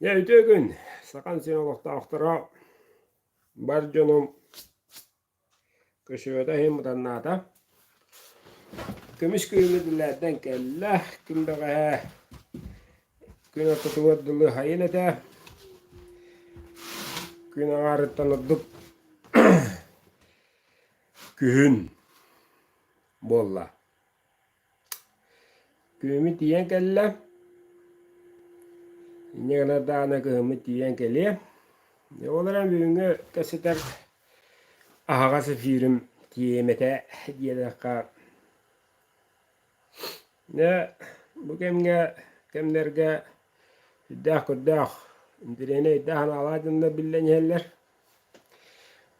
Ne ötügün, sakan sinologtağıhtara bar canım köşöde hem mutannaata. Kömüş köyümüzlerden kelle, kümbeğe küne tutuvadılı hayinete, küne ağrıttanıdıp kühün bolla. Köyümü diyen kelle, ne kadar dağına köyümü diyen kelle. Ne olarak büyüğünü keseter ağası firim diyemete diyedeka. Ne bu kemlerge dağ indirene dağın aladığında billen yerler.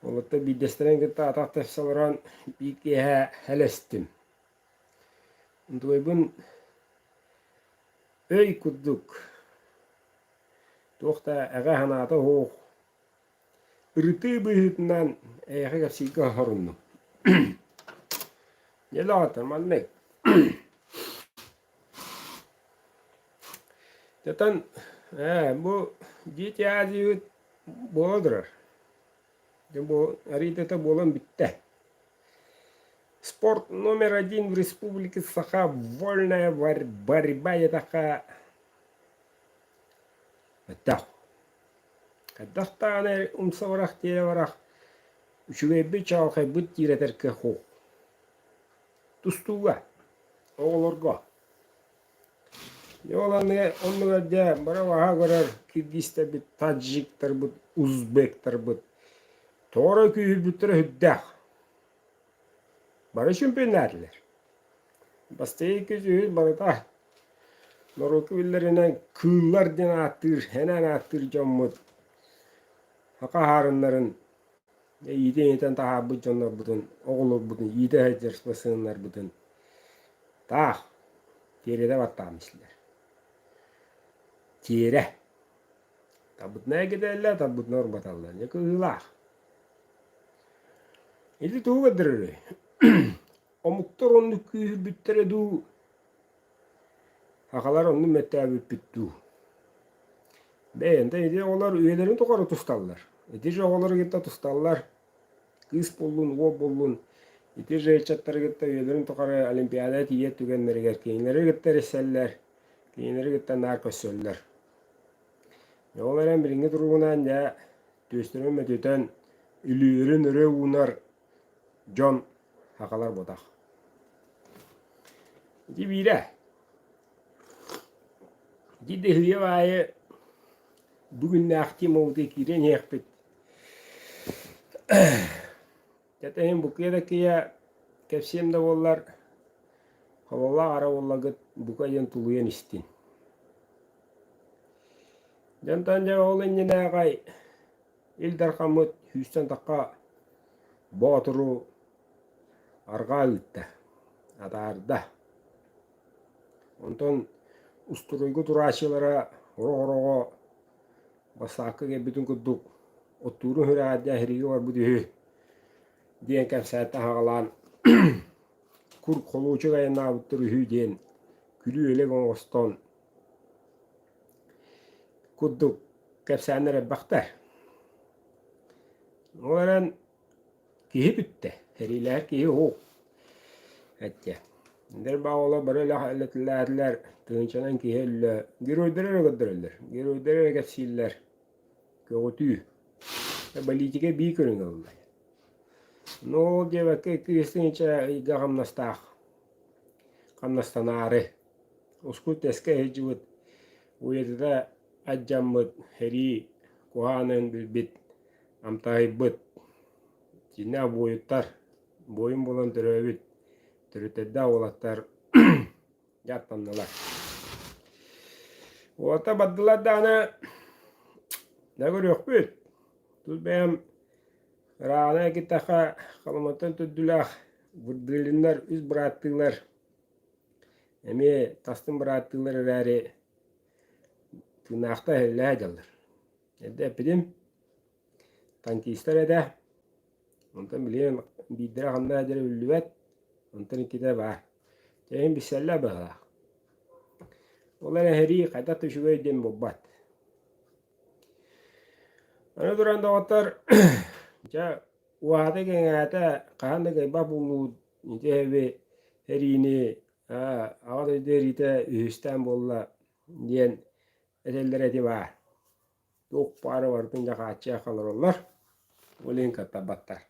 Olutta bir destenen gitti atakta salıran bir kehe helestim. Untuybun öy kudduk. Tohta ağa hanata hoğ. Irıtı bıhıtından ayağı kapsika harunnu. Ne lağıtır malnek. Zaten bu GTA boğuldurar. Bu haritata boğulan bitti. Спорт номер один в республике Саха вольная борьба такая. Да. Когда тане умсаврах телеврах шугебе чалхай бут тиретерке хо. Тустуга. Оğlorga. Yolanı onlara da baravaha görer Kırgız'ta bir Tacik'tir bu Uzbek'tir bu. Tora köyü bütüre hüddah. Bara şümpünlerler. Bastayı köyü bara da. Norokü billerine kığlar den attır, hemen attır cammut. Haka harınların yiden daha bu canlar budun, oğlu budun, yide hecers budun. Tah, geride battamışlar. Kire. Tabut ne giderler, tabut nor batarlar. Ne kığlar. İdi tuğ edilır. O muhtar onu köyü büttere du. Hakalar onu metabip bittu. Beğende idi onlar üyelerini tokarı tutarlar. İdi oğulları gitti tutarlar. Kız bollun, o bollun. İdi reçetleri gitti üyelerini tokarı olimpiyada tiyet tükenleri gerkeğinleri gitti reseller. Keyinleri gitti narkosöller. Oğulların birinci durumundan da gösterme tüten ülüğürün üre unar John hakalar bodak. İdi bire. İdi dehliye vayı bugün de aktim oldu kiren yakpet. Zaten bu kıyadaki ya kepsiyemde bollar havalı ara bollagıt bu kayan tuluyan istin. Jantan oğlun yine kay İldar kamut Hüsnü takka Baturu arga ütte adarda. Ondan usturuygu turaşılara roğroğo basakı gibi bütün kudduk oturun hürâdya hirigi var bu dühü diyen kemsayette hağalan kur koluçu gayen nabıttır hü diyen külü öyle gonston kudduk kemsayenlere baktar. Oğlan kihi bitti. Heriler kihi hoğ. Hatta. Der bağla böyle halletlerler. Tığınçanan kihi öyle. Giroydere götürürler. Giroydere geçsiller. Kötü. Balitike bir körün oldu. No diye ki kristince gamnastak. Gamnastanare. Uskut eske hecut. Uyeda acamut heri kuhanen bit. Amtay bit. Cina boyutlar. Boyun bulan türevit. Türütedde oğlatlar yattandılar. Oğlata baddılar da ana ne görüyor büyük. Tuz benim rağına gittaka kalmatan tüddüler. Vurdilinler üz bıraktılar. Emi tastın bıraktılar ereri. Tınakta helle hacallar. Edde epidim. Tankistler ede. Ondan bileyim bidire kanda hacere ülüvet. Ondan ikide var. Cahim biselle bağla. Oğlan heri kayda tüşüge edin bobbat. Ana duran da otar ja wada gengata kahanda gay babulu ite herini ağda derite İstanbul'la diyen eteller eti var. Çok para var tınca kaçıya kalır onlar. Olin katta battar.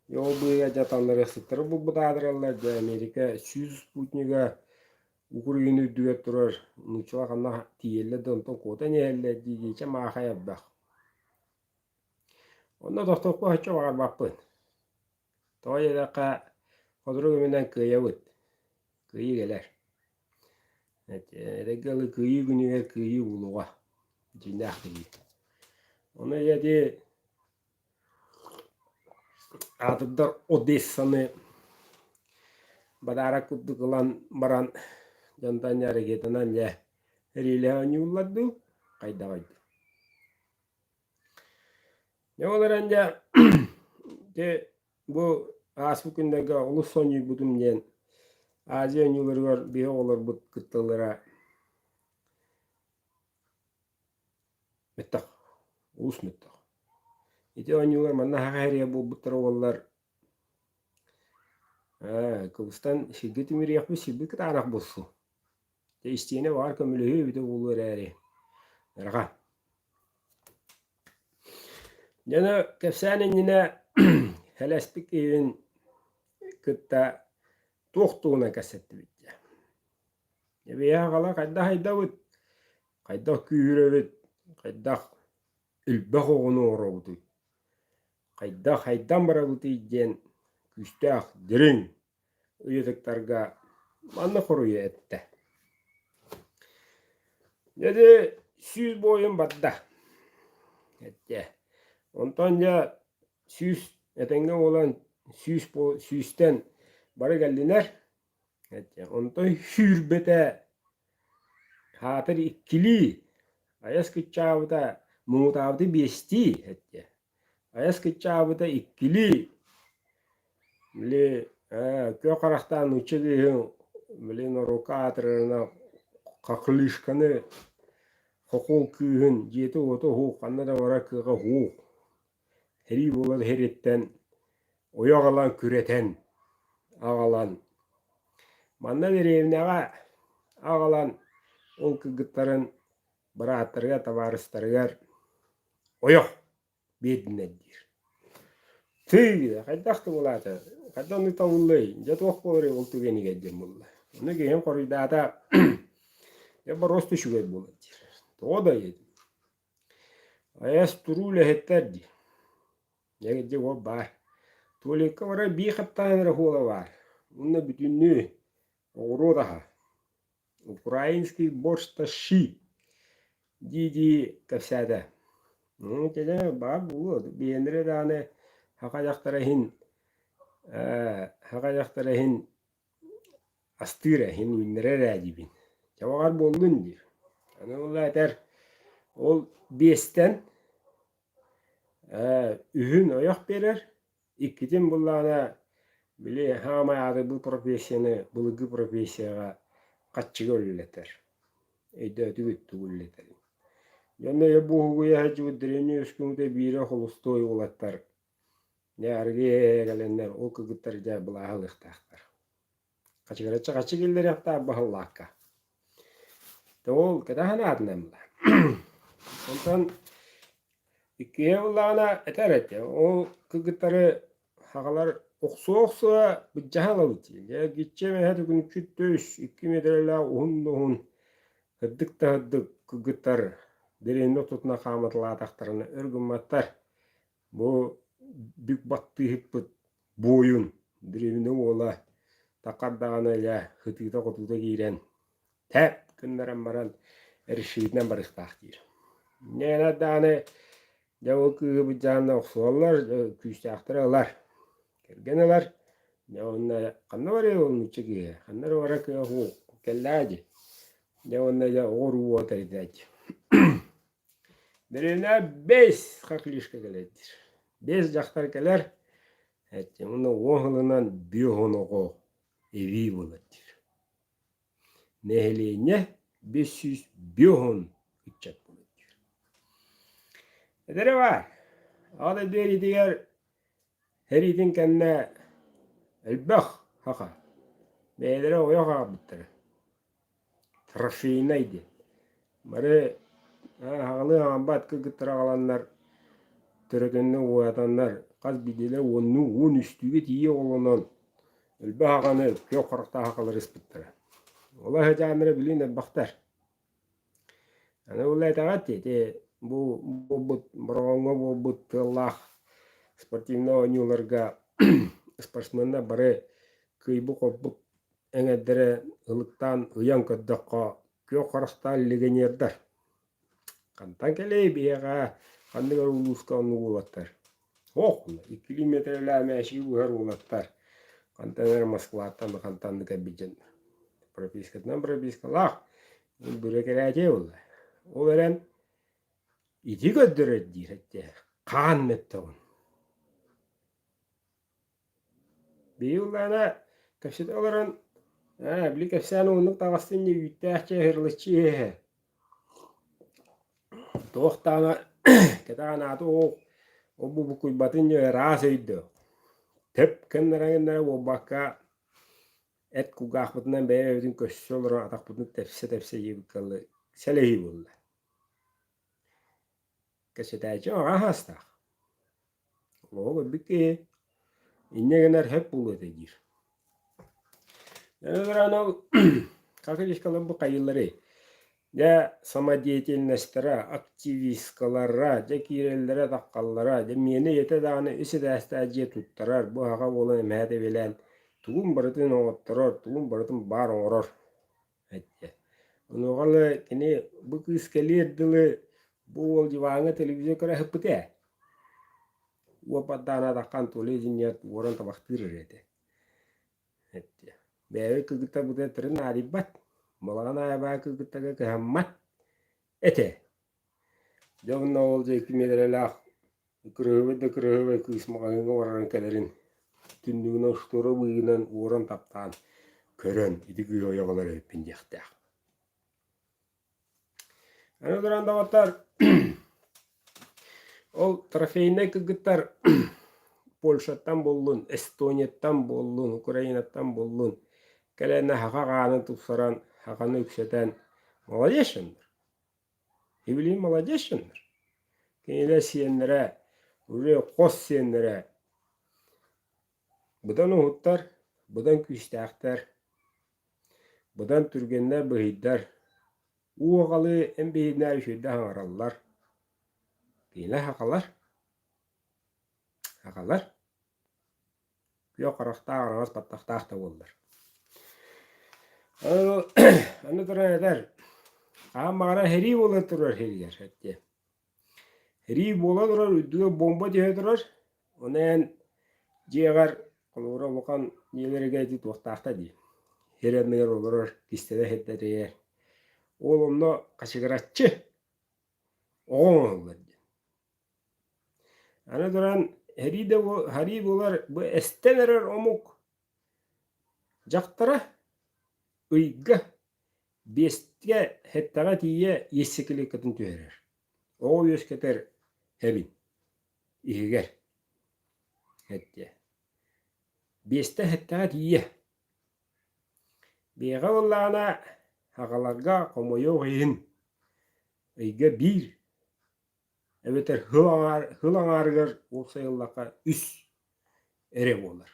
Yo bu ya jatanları sıtırı bu budadırlar ja Amerika süz Sputnik'a Ukrayna düğet durur. Nuçuğa kanna tiyelle donton kota nehelle diyece mahaya bak. Onda doktor ko haçça var bakpın. Toya da ka kodru gümünden kıya vıt. Kıyı geler. Regalı kıyı gününe kıyı uluğa. Cinah kıyı. Onu yedi atıdır Odessa'nı badara kutlu kılan baran jantan hareketinden ya heriyle anyulladı. Kayda kaydı. Ne olur anca de bu asbukundaki ulus sonu budum diyen Azia nyuları var bir olur bu kıtalara mettak ulus mettak. İti anyular manna hakariya bu butravallar Kıbrıs'tan şiddeti mir yapmış şiddet anak bulsu. De isteğine var kömülüğü bir de bulur eri. Merhaba. Yana kefsanen yine helespik evin kıtta tohtuğuna kasetti bitti. Veya kala kayda haydavut. Kayda küyürevit. Kayda ilbek oğunu uğravudu. Kayda haydan baravudu diyen küstah dirin. Uyuduklarga manna koruyu etti. Dedi süz boyun badda. Etti. Ondan ya süz etenge olan süzden bari geldiler. Etti. Ondan hürbete hatır ikkili ayas kıçavda muğtavdı besti etti. Ayas kıçavda ikkili bile kö karaktan uçuğu bile noruka atırına kakılışkanı hukuk köyün jeti oto hukuk anna da vara kıga hukuk heri bolar heretten oyağalan küreten ağalan manna verevine ağalan ol kıgıtların bıraatlarga tavarıstargar oyaq bedinnedir. Tüy kaydaktı bulata kaddan tavullay jet waq bolare ol tugeni gedem mulla onu geyem koridata ya barostu şüvet buladır. Toda yedi. Ayas turule hetterdi. Ya gece o bar. Tole kavara bir kaptan rahola var. Bununla bütünlüğü oğru daha. Ukrayinski borçta şi. Didi kafsada. Kede bar bu. Beğendire tane haka hin astıra hin ünlere racibin. Çavakar bollun diyor. Ana ola eter ol besten ühün oyak verir. İkitin bullana bile hamayadı bu profesyonu, bulgu profesiyona kaççı ölleter. Eyde tügüttü ölleter. Yanına ya bu huguya hacı direni üskümde biri holustoy olattar. Ne arge gelenler o kıgıttar ja bulahalık taktar. Kaçı gelir yapta bahallaka. Tol kedahan adnemla. Ondan ikiye bullana eter ete. O kıgıttarı hakalar oksu bıccahan alıtı. Ya gitçe me hadi gün küttüş 2 metrela ohun hıddık da hıddık kıgıttar derinde tutuna kamatla taktarını örgün mattar. Bu büyük battı hıppıt boyun derinde ola takardağına ya hıtıda kutuda giren tep günlerin baran erişiğinden barıqtaq deyir. Nene dağını ya o kığı bıccağında oksuallar küçtaktırırlar. Kergeneler ne onna kanna var ya onun içi kanna var ki o kellaji ne onna ya oru o teritaji derine 5 kaklışka gelir 5 jaktar keler et onu oğlundan bir honogo evi bulur nehelene 500 bir hon içecek bulur Edere var. Ağda deri diğer heritin kendine elbak haka. Beylere oya kabıttırı. Trafiğineydi. Bari hağlı ambat kıgıttıra kalanlar törökönne uyatanlar kaz bidiler onu on üstüge tiye olanan elbak hakanı kök korkta hakaları ispıttırı. Ola hecamire bilin elbaktar. Yani olay tagat dedi bu бұрынғы bu тылах спортивный ойнуларга спортсменна бары кыйбы копбук эңедере ылыктан ыян көддөккө кө коростан легионердар кантан келей биэга кандыгар улууска онугулаттар ох 2 километрлер мәши угар улаттар кантанер Москваттан кантанды кабиджен пропискалах бүрекерәте улла ол эрен ити көддөрөт директе каан меттогун биюлана кэпсет олорон били кэпсээн уунук тагастын не үттээхче хырлычы тоохтаана кетаанаату обу букуй батын не раас өйдө теп кеннерагеннера обакка эт кугаахбытынан бээбитин көссө олорон атакбытын тепсе ебиккалы селеhi булла кэсетээчи оҕа хастаах олого бикки иннегенер хеп булуэте дир анау какилишкалар бу кайыллары я самодеятельностьтера активисткалара же киреллere таккаллара же мени ете дааны исидээстаа же туттарар бу ага болон эмээте билен тугун барытын оңотторор тугун барытын баар оңорор этте онугалы кини бу кыскелиердылы бу ол диваңы телевизион көрө хыппыте уападдаана таккан тулы жиньят ворон табактырыр эте этте бээби кыгыта буте тырын ариббат молаган аябаа кыгыттага кыхаммат эте жогунна ол же 2 метрлаах кырыгыбай кыысмагаыңа баран келерин түндүгүнө уштуру быйынан ворон таптаан көрөн идиги оёголор эппин жактаах аны дурандабаттар ол трофейне кыгыттар Польшаттан боллун, Эстонияттан боллун, Украинаттан боллун келене хакагааны тупсаран хаканы үксетен молодежьшындар. Ибилин молодежьшындар. Кенеле сиенлere, уже кос сиенлere бұдан ұғыттар, бұдан күштәқтар, бұдан түргенлер бұйыддар, уғалы әмбейінлер үшеді аңаралар. Кейінлер хақалар, күйе қарақта ағараңыз паттақтақта болдар. Аны тұран әдер, ағам мағара хери болы тұрар херигер. Хери болы тұрар, үдіге бомба дүйе тұрар, онен жеғар Колора бокан нелерге дит вақтақта ди. Хереннер олар кистеде хеттер. Ол онно кашыгыратчы. Оң олар ди. Аны дуран хари болар бу эстенерер омук жактара ыйга бестке хеттага тие ессекиле кытын түерер. О өскетер хебин. Игер. Хетте. Бесте хеттага тие. Бега боллана хагаларга комойо гыйын. Ыйга бир. Эбетер хылаңаргар олсайыллака үс эре болар.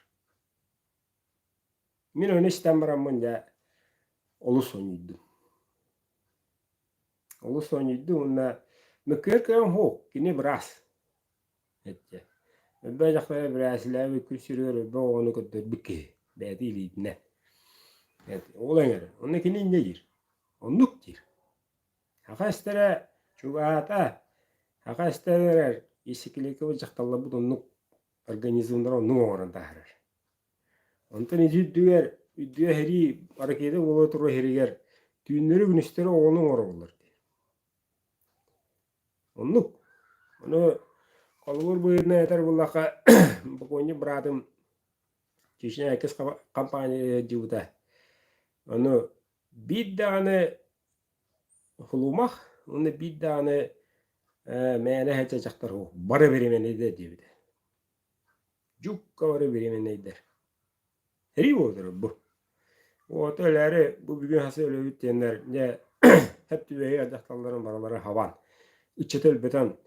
Мен өнестен барамын да олус ойнойдум. Олус ойнойдум, онна мүкөр хоқ, кене біраз. Этте. Өббе жақтары бірәсіләві күсірер өббе оғыны көттір бүкке. Бәді илейдіне. Ол әңір. Оны кене не жир? Онлық жир. Ақа істері чуғата. Ақа істері есекелекі бұл жақталла бұд онлық организмдары онның оғырын тағырыр. Онтан үддігер хері аракеті олы тұру херігер түйінлері күністері оғының оғыр болыр. Онлық. Оны Колур бұйырна әтер бұллақа бұқойны бұрадым кешіне әкес компания жауыда. Оны биддағаны хұлумақ, оны биддағаны Mene hece çaktar o. Barı birimeni de diye bir de. Cukka barı birimeni der. Heri odur bu. O otelleri bu bugün hası öyle bittenler. Ne hep tüveyi adaktalların baraları havan. Üçetel betan.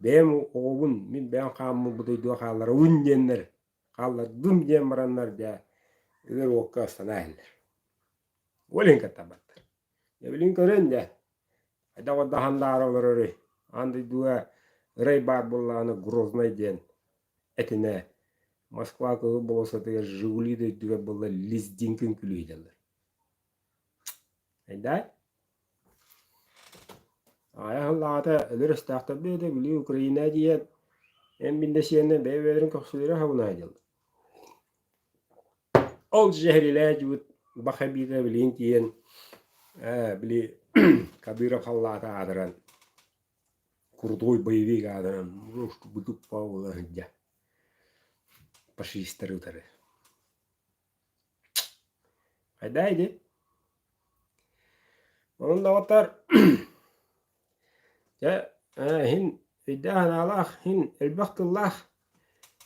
Benim oğun min ben kamı bu da kallara un diyenler. Kallar dum diyen baranlar diye. Öder okka sanaylar. Olin katabattır. Ne bilin kören de. Ada wadahan daralar öyle. Andı dua Rey Barbulla'nı Groznay diyen etine Moskva kığı bolsa da Jiguli de dua bolla Lizdinkin külüydeler. Ayday. Aya Allah'ta ölür istakta bir de bili Ukrayna diye en binde şeyine beyvelerin kapsuları havuna edildi. Ol jehriler cüvüt bakabide bilin diyen bili Kabirov Allah'ta adıran Kurdoy boyevik adıran Ruştu buduk bağlı hıcca. Faşistler utarı. Haydaydı. Onun da otar ya hin iddahan Allah hin elbaqtullah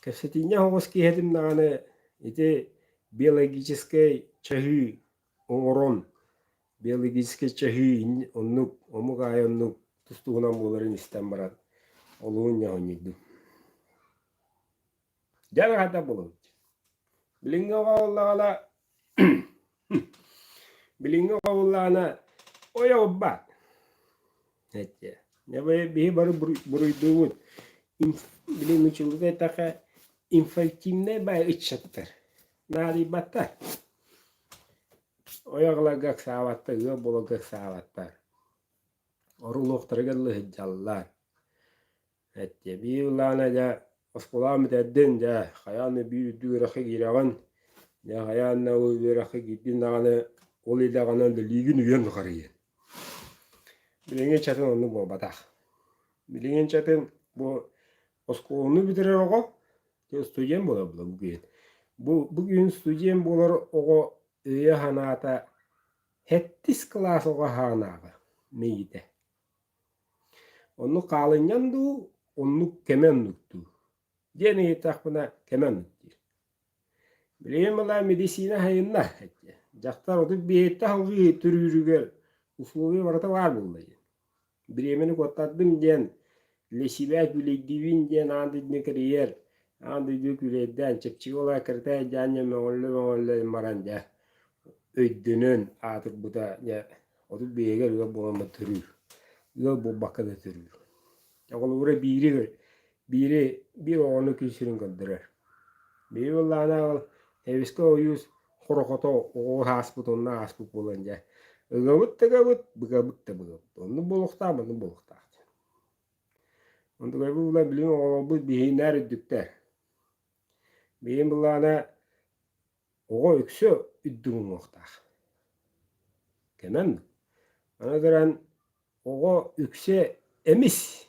касатиня hoski hedim nane ite биологической чахи орон биологической чахи оннук омугай оннук тустугунан боларын истен барат олуун яонниду жана ката болот билинге кабыллагала билинге кабыллагана оябба нетте ne böyle bir barı buruyduğun bilin uçulduğu taka infektimne bay içattır. Nari battar. Oyakla gak savattar, yo bolo gak savattar. Oruluqtara gallı hicallar. Ette bir yılana da askulamı teddin de hayanı bir düğrakı giravan ne hayanı o düğrakı gittin dağını ol idağının da ligin üyen karıyı. Bilingen çatın onu bu batak. Bilingen çatın bu oskolu bitirir oğu. Stüdyen bolar bugün. Bugün stüdyen bolar oğu öye hanata hettis klas oğu hanağı meyde. Onu kalınyandu, onu kemenluktu. Gene yetak buna kemenluktu. Bilingen bolar medisina hayınna. Jaktar otu biyette halgı türürüger. Условия varata var bulayı. Biremeni kotadım diyen leşibek bile divin diyen andı ne kariyer andı döküleden çepçik olarak kırtaya canlı meolle maranja öydünün artık bu da ya otu beğer yok bulama türür yok bu bakada türür yakolu buraya bir onu külsürün kaldırır bir yollana heviske oyuz korokoto o hasputonuna hasput bulunca gabut da gabut bugabut da bugabut onu bulukta bunu bulukta onu gabut bilin o bu bihiner edükter benim bulana o öksü üddüm nokta kemen ana gören o öksü emis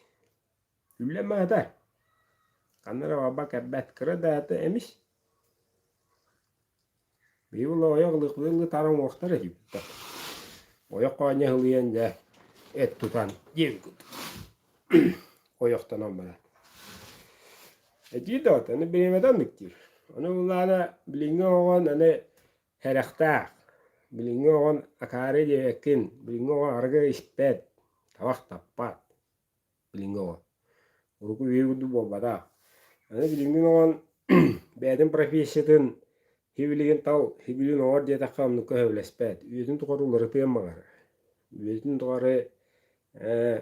ülleme da kanlara baba kabet kıra da emis benim bulana oyaklıklı tarım muhtarı gibi oyakanya hılıyan da et tutan yev oyaktan olmadan Edi de onu bilemeden miktir. Onu bunlara bilinge olan hani herekta, bilinge olan akare diye ekin, bilinge olan arga ispet, tavak tapat, bilinge olan. Uruku üyüdü bu bada. Hani bilinge olan bedin profesiyonun hibiliğin tav, hibiliğin oğur diye takam nuka hevlespet. Üyüdün tukarı lırıpıyan mağar. Üyüdün tukarı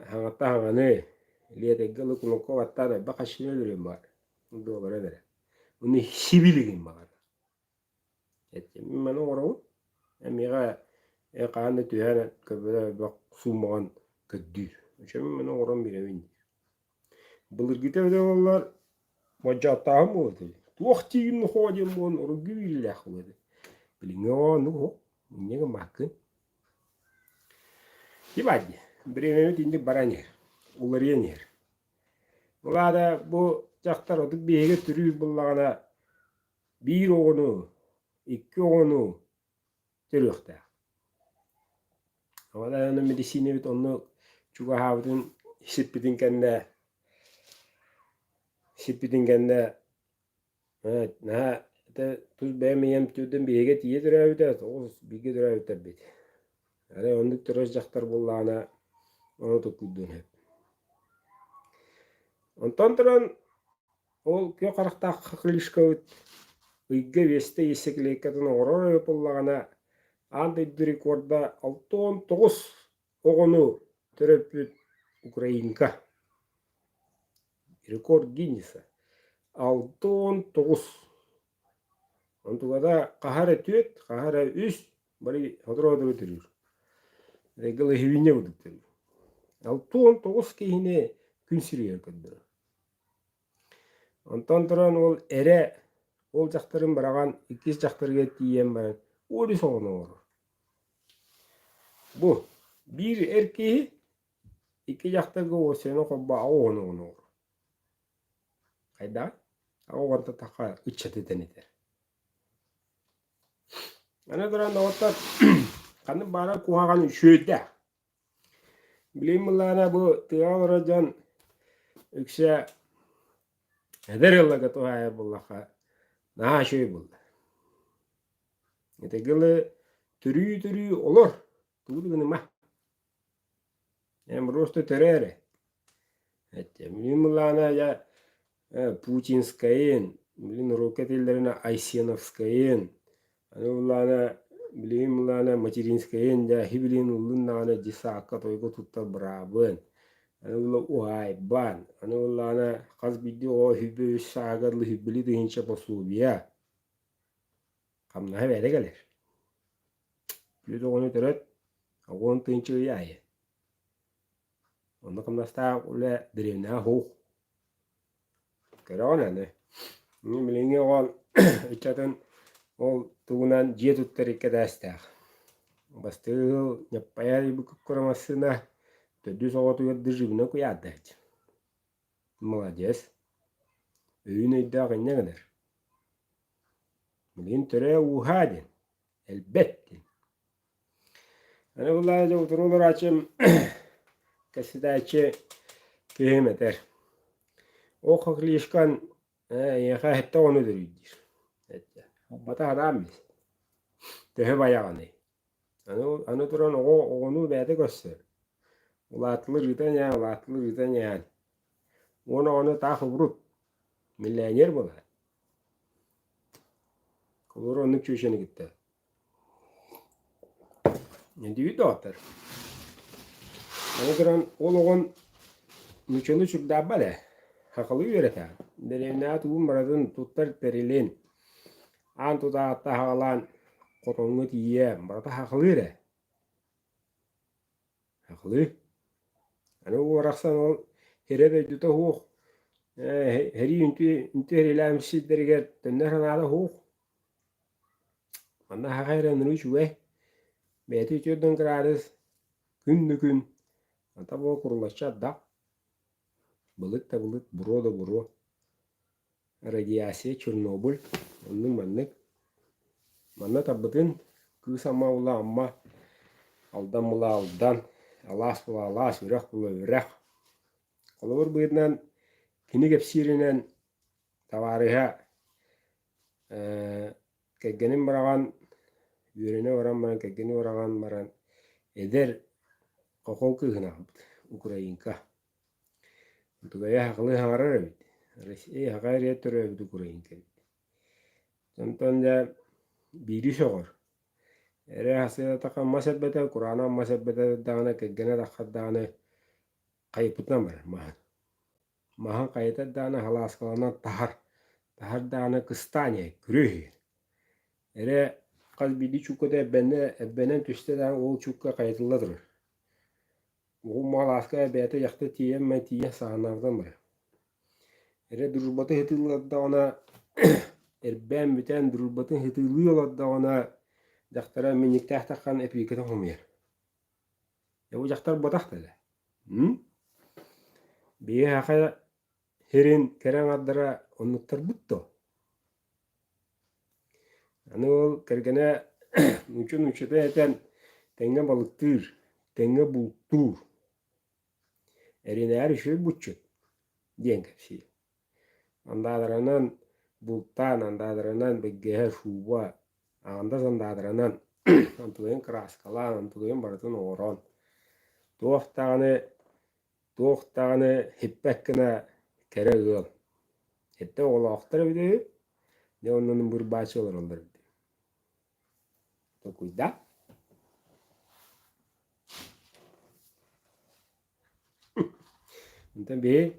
hangatta hanganı, liyete gılı kunuka vatta da bakaşını ölürüm var. Dolara vere. Onu hibiliğin bağır. Ettim ben oğru. Emiga kanı tüyene kabile bak suman kadir. Şimdi ben oğrum bir evin. Bulur gider de onlar macata mı oldu? Tuğti gün hoca mı onu güyle oldu. Bilin o nu ne makın. Dibadi. Bir evin dindi baranya. Ularıyanır. Olada bu Jaktar otup bir yere türü bulağına bir oğunu, iki oğunu türüyokta. Ama da onun medisini bit onu çuga havdun hisip bitin kendine Sipidingende evet na da tuz beğenmeyen tüden bir yege tiye dürevde o bir dürevde bit. Yani onu tıracaklar bullana onu da kudun hep. Ondan tıran ol kyo karakta kılışkavut Uyga veste yesekleykatın oror yapıllağına anda rekorda 6-9 oğunu töröpüt Ukrainka. Rekord Guinness'a. 6-9. Ontuğada kahara tüet, kahara üst, bari hadro türür. Regalı hivine bulduk türür. 6-9 kehine gün sürüyor kadar. Ondan turan ol ere ol jaktarın bıragan ikiz jaktarıga tiyen baran. Ori soğunu olur. Bu bir erkeği iki jaktarıga o seni kobba oğunu olur. Kayda? Oğanta taka içeti deniter. Ana turan da otta kanı bara kuhagan şöyle. Bileyim mulana bu tiyavracan ükse eder yılla katı hayır bullaka. Naha şey buldu. Etegili türü olur. Tuğdu gını mah. Hem rostu terere. Bileyim mulana ya Putinskayin, bileyim roket illerine Aysenovskayin. Hani mulana bileyim mulana Machirinskayin ya hibilin ulunna jisa akka toygo tutta brabın. Hani ulla uhay ban. Hani ullana kaz biddi o hübbe sagarlı hübbeli de hinçe basubiya. Kamna hevede gelir. Yüzü onu teret. Agon tınçı yaye. Onda kamna sta ulle direvna ho. Kera ona ne. Ni bilinge ol içatın ol tuğunan jiye tuttarık kadastak. Bastı yapaya ibu kukuramasına. Tödü soğutu yadırcıgına kuyadaç. Молодец. Öğüne iddiağın ne kadar? Bilin töre uhadin. Elbette. Hani vallahi oturulur açım. Kesidaki kıyım eder. O kaklışkan yaka hette onu dürüdür. Bata haramis. Töhe bayağını. Hani duran onu bede göster. Ulatlı rıdan ya. Onu takı vurup. Milyoner bu da. Kulur onun köşeni gitti. Ne diyor doktor? Hani duran oğlun müçölü çük dabbale. Hakalı yöreter. Derevnat bu maradın tuttar perilin. Antu da hatta havalan kotongu tiye. Marada hakalı yöre. Hakalı. Hani o raksan ol. Herede juta hoğ. Heri üntü herilemsi derger. Dönler hanada hoğ. Anda hakayra nürüç ve. Beti çördün kırarız. Gün. Anta bu kurulaşça da. Balık da balık. Buro da buro. Radiyasi Çernobil. Onun manlık. Manna tabbatın. Kısama ula amma. Aldan mula aldan. Alas bula alas. Ürak bula ürak. Kolor buyurdan. Kini gepsirinen. Tavariha. Keggenin baragan. Yürene varan maran. Keggeni varagan maran. Eder. Kokol kıhına. Ukrayinka. Tugaya haklı hamarar bit. Hakayriye törü bit Ukrayinka. Tontonca biri soğur. Ere haseda takan masabbete Kur'an'a masabbete dağına keggene takhat dağına kayıpıtna var mahan. Mahan kayıta dağına halas kalana tahar dağına kıstanye kürühü. Ere kaz biri çukkuda ebbenen tüste dağına oğul çukka kayıtlıdır. Oğul malaska beyte yaktı tiyen me tiyen sahanlardan var. Ere durulbatı hıtıllı dağına erben biten durulbatın hıtıllı yolu dağına Daktara minik tahtakan epikete homer. Ya bu daktar bodak da. Bir haka herin keren adara onluktar butto. Hani ol kergene uçta eten tenge balıktır, tenge bultur. Erin her şey butçut. Diyen kapsi. Andadaranan bultan andadaranan beggehe şuba anda sandadaranan antugen kraskalan antugen baratın oron tuohtağını hippekkine kere ığıl ette oğlaqtır bide ne onun bir başı olur olur bide tokuyda enten bir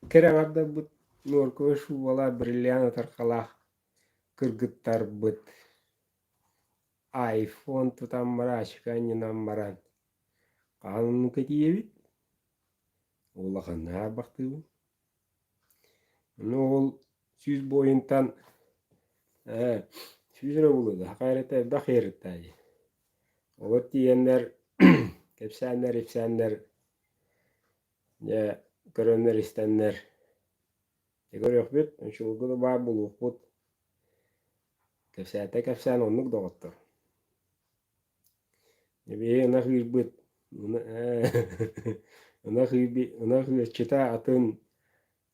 kere varda bu norko şubalar brilliant tarkala kırgıttar bıt iPhone tutanmara aşıkan baran kanunu ketiyebit oğlaqanna baktı bunu ol süz boyuntan süzüne buludu hakarete bakırıttayı olat diyenler kepsenler ipsenler ya görönler istenler görüyor bit şu gıdı bağ bulup but kepsen onluk doğuttur bir nakir bit nakir çita atın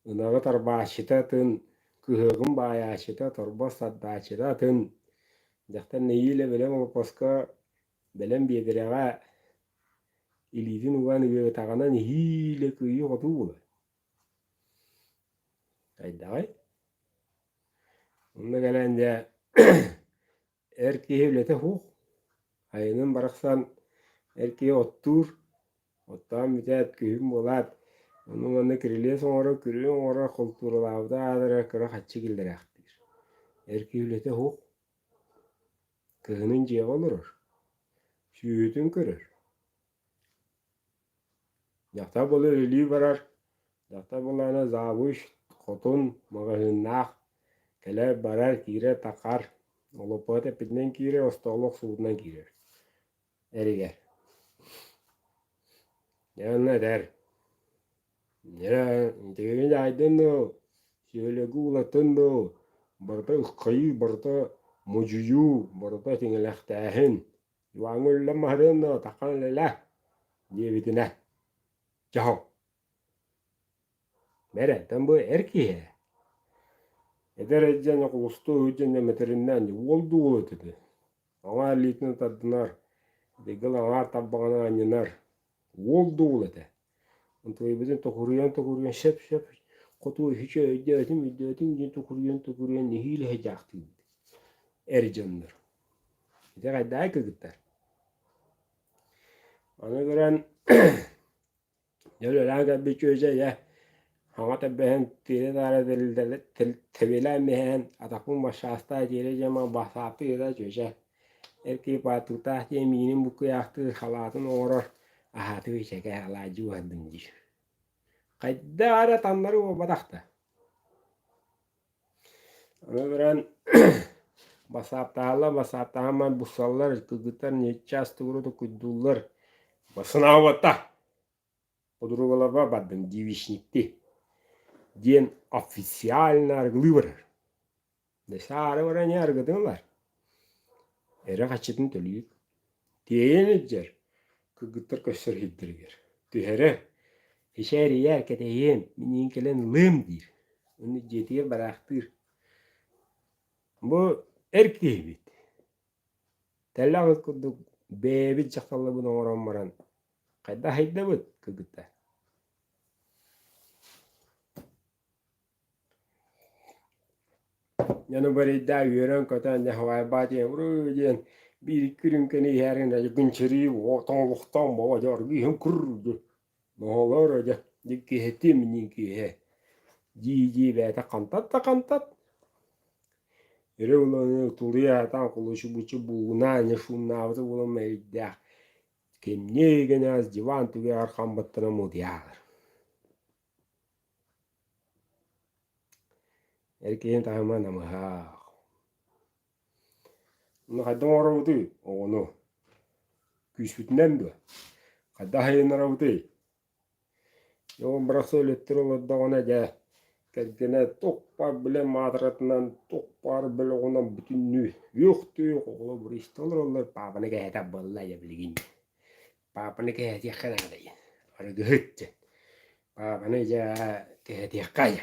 nağı tarba çita atın kıhığın bayağı çita torba sadda çita atın jaktan neyiyle belem o paska belem biedireğe ilidin ugan üye tağanan hile kıyı otu bulu kaydağay onunla gelence erkeği bilete huk ayının baraksan erkeği ottur ottan biteet kühüm bolat onun önüne kiriliye sonra kulturalavda adara kıra kaçı gildirektir erkeği bilete huk kıhının ceğe olurur süyütün kırır yakta bolu ölüyü barar yakta bolana zavuş kotun magazınnak kele barar kire takar olopote pitnen kire ostolok suudnan kire eriger yanına der nere tegin aydın no şöyle gulatın no barta ıkkayı barta mucuyu barta tingelektahin yuangul lemahden no takan lelah diye bitine caho mere tam bu erkeğe eder ecen yok ustu hücen meterinden oldu oldu ama litne tadnar degil ama tabbana anınar oldu oldu ontoy bizim tokuruyan şep kotu hiç ödedim din tokuruyan nihil hecaktı ercanlar eder daha kıgıtlar ana gören öyle laga bir çöze ya Hamata behen tire dara del tebela mehen atakun başasta jere jama basatı ya çöze erkeği patuta yeminin bu kıyaktı halatın oror ahatı çeke halacı vadımcı kayda ara tanları o badakta onu veren basapta hemen bu sallar kıgıtar neças tuğru da kudullar basına avata podrugalar badım divişnikti diyen ofisyal nargılı var dışarı varan yargıdınlar era kaçıtın tölüyük diyen edcer kıgıtır köşür hiddirger tühere Hişeri yer keteyim mininkelen lımdır onu cetiye bıraktır bu erkeği bit tellağız kuduk bebi çakalı bunu oran varan kayda hayda bit kıgıtta yanı bari da yören katan ne havaya batiye vuruyen bir kürün keni herin de günçeri o ton baba jargı hem kurdu Noğlar hoca dikki heti mininki he ji be takantat ere ulan tuliya ta kuluşu buçu buğuna ne şunna avı ulan meyda kemne gene az civan tuya arkam battına modiyar erkeğin tahman ama ha onu kadın oravdu onu küsütnem de kadahayın oravdu Yoğun bıraksa öğrettir olur da ona ya. Kendine tokpar bile madratından tokpar bile ona bütünlüğü yoktu yok oğlu bir işte olur babana gayet vallahi ya bilgin babana gayet yakın adayı arı gıhıttı babana ya gayet yakaya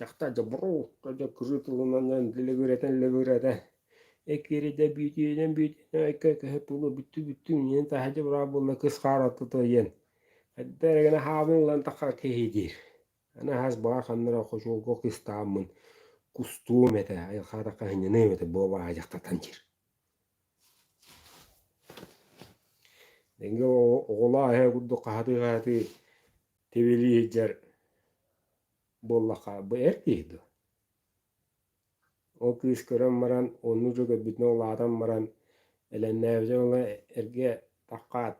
Çaktaca bro, kaca kırıtılından dile göreten. Ekeri de büyütüyen, hep bunu bütü yen tahaca bra bulla kız karatı to yen. Hatta gene habın lan takar kehidir. Ana has bağa kanlara koşu gok istamın. Kustum ete, ay kada kahine ne mete baba ajakta tancir. Denge oğla he guddu kahati teveli hiccer bollaka bu erkeydi. O kız kören maran, onu juga bitne oğladan maran, ele nevce ola erge takat,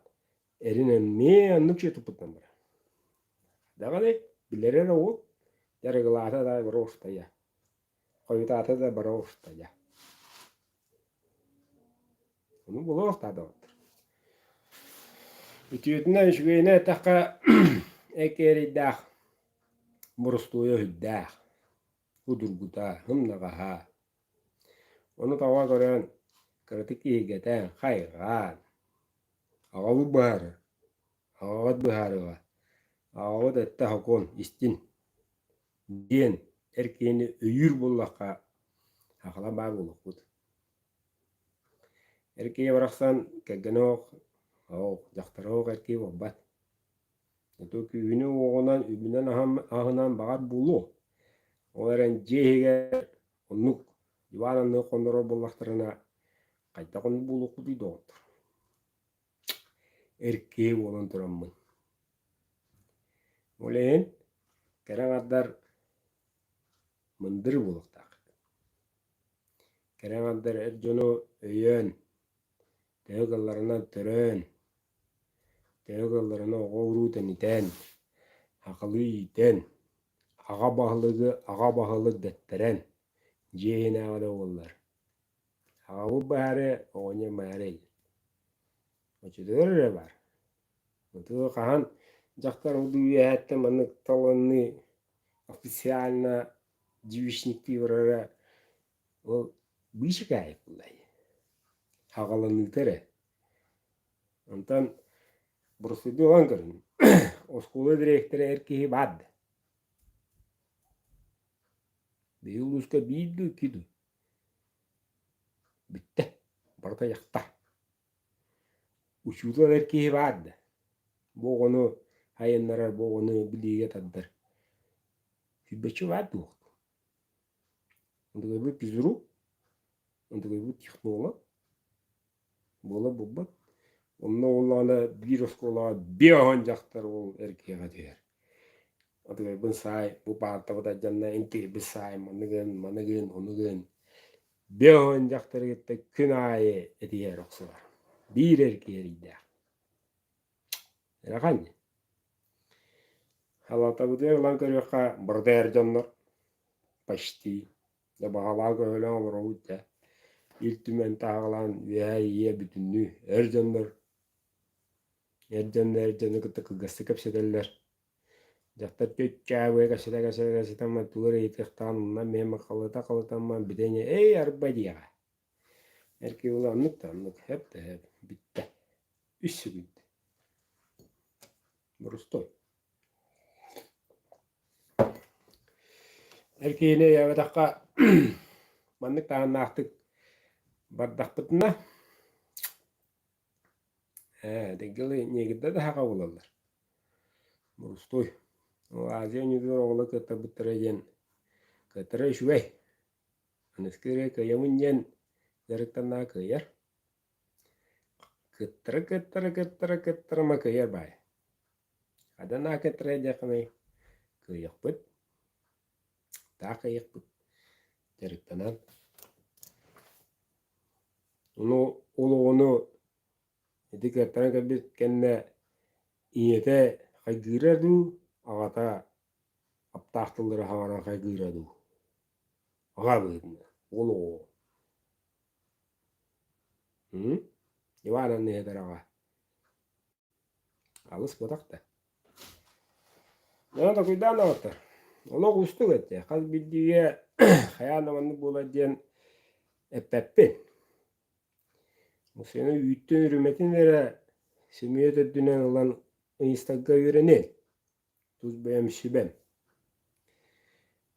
erinen me anlık şey tuputtan maran. Daga de, bilere o, yargılata da bir orta ya. Koyutata da bir orta ya. Onu bulu orta da otur. Ütüyütünden şügheyne taka ekeri dağ, murustuya hüddağ, hudurguta, hımnaga ha. Onu tava gören, kritik iyigeten, haygan, ağalı baharı, ağalı baharı var. Ağalı da ette hakon, istin, diyen, erkeğini öyür bullaka, hakla bağ bulluk bud. Erkeğe bıraksan, kegenoğ, jaktaroğ erkeğe vabbat. Eto kühünü oğunan, übünden ahınan bağır bulu. Oğların cehiger, onluk, yuvalanlığı kondoro bullaklarına, kayta konu bulluk budi doğdur. Erkeğe olan duramın. Oleyin, keren addar mındır buluktak. Keren addar erjono öyön, teogallarına törön, teogallarına oğuruten iten, hakalı iten, ağa bahılık detteren, cehine ağda oğullar. Ağa bahare, oğunya bahare. Oçudur var. Otu kahan, jaktar uduya hatta manık talanı, официально девичникти врара ол бишкай булай хагаланы тере антан бурсуду ангарын осколы директоры эркеги бад биулуска биду киду битте барта якта учута эркеги бад богону хайыннарар богону билиге таддар Hübbeçi var doğdu. Onda bu pizuru, onda bu технола, bola bobbat. Onda oğlanı bir oskola bir ancaktar ol erkeğe diyor. Onda bu say bu parta da canna inti bir say manıgın onugun. Bir ancaktar gitti kınayı ediyor oksular. Bir erkeğe gidiyor. Rakan. Halata bu diyor lan körüyor ka burada ercanlar. Почти. Да бағалағы өлең олар өте. Илтімен тағылан вейе бүтінні. Әржандар күтті қылғасы көпседелер. Жақтар төтчәуе кәседі туыры етіқтанына мен қалыта бідене ей арба дейға. Әрке ол анық хәп бітті. Үсі бітті. Бұрыстой. Erkeğine ya dakika manlık tağın artık bardakpıtına dengeli negide de haka olarlar. Burustoy. O azya nüdür oğlu kıta bitireyen kıtırı şüvey. Anıskere kıyamın yen yarıktan kıyar. Kıtırı ma kıyar bay. Adana kıtırı yakını kıyak bıt. Daha yakıp gerekten onu ediklerden gibi kendine iyete kaygıradu ağata aptahtılları havana kaygıradu ağa bıydın onu yalan ne eder ağa alış batakta yana da kuydan ağıtır Onu gustu etti. Kaz bildiği hayalımını bulacağın epeppi. Bu sene yüttün hürmetin vere semiyete dünen olan Instagram'a yörenil. Tuz beğen şibem.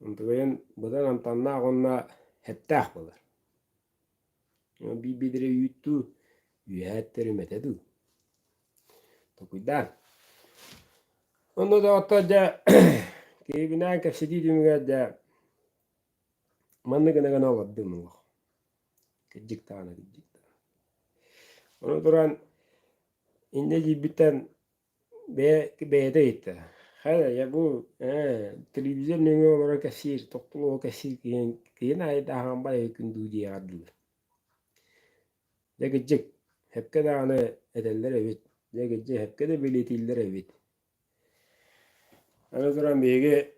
Ontuğun budan amtanna onna hettah bolar. Bir bidire yuttu. Yühetleri metedu. Tokuydan. Onu da otaca keybinden kapsidi dümüge de manlı gana oladı mı? Gıcık tane gıcık tane. Onu duran ince biten beyde itti. Hayır ya bu televizyon ne olarak kasir, topluluğu kasir kiyen ay daha bay hükündü diye adılı. Ya gıcık hep kadar ederler evet. Ya gıcık hep kadar biletiller evet. Onu duran beyge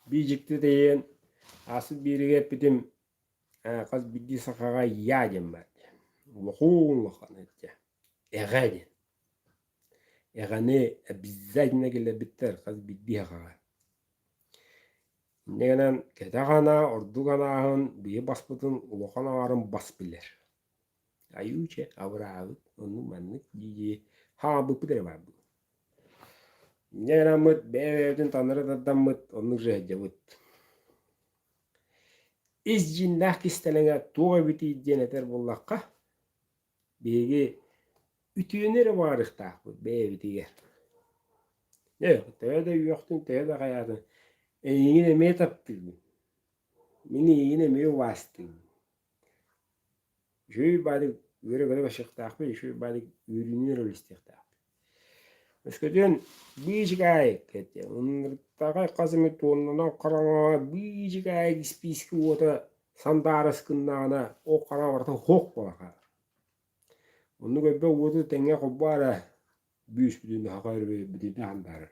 bir çıktı diyen asıl biri bitim kaz biddi sakaga yağdım ben. Vuhun lakanetçe. Eğadi. Eğani bizzat ne gele bitter kaz biddi hakaga. Negenen ketagana orduganahan biye basbıtın ulakana varın bas bilir. Ayuçe avra avut onu manlık diye ha bu pidere var bu. Negenen mıt beyevdin tanrı daddan mıt onu rehcevut. İzcindah kistelenge tuğa biti idceneter bullakka. Bege ütüyenleri varıqta bu beyevdiger. Yok, tövde yoktun tövde kayadın. Yine me taptın. Mini yine me vastın. Şöyle bari göre göre başıqtaq be, şöyle bari ürünler olistaqtaq. Eskiden bir gay kette. Onun taqay qazımı tonundan qarama bir gay spiski ota sandaras kınana o qara varta hoq bolaqa. Onu göbe otu tenge qobbara büyüs bütün haqar be bütün handar.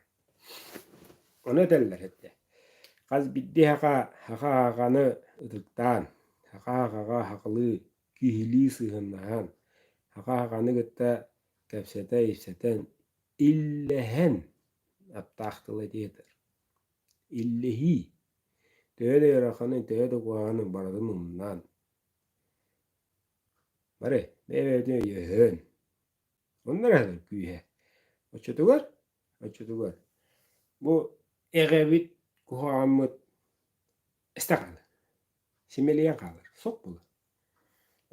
Ona derler hette. Qaz biddi haqanı ıdıktan, haqa haqlı kihili sığınnahan, haqanı gıtta kapsete ifseten illehen attaqtılı diyedir. İllehi töyde yarakhanın töyde kuağanın baradınından. Bari beyvede yehön. Onlar hadır küyhe. Açıdıgar. Bu eğevit kuağamıt istakal. Simeliyen kalır. Sok bulur.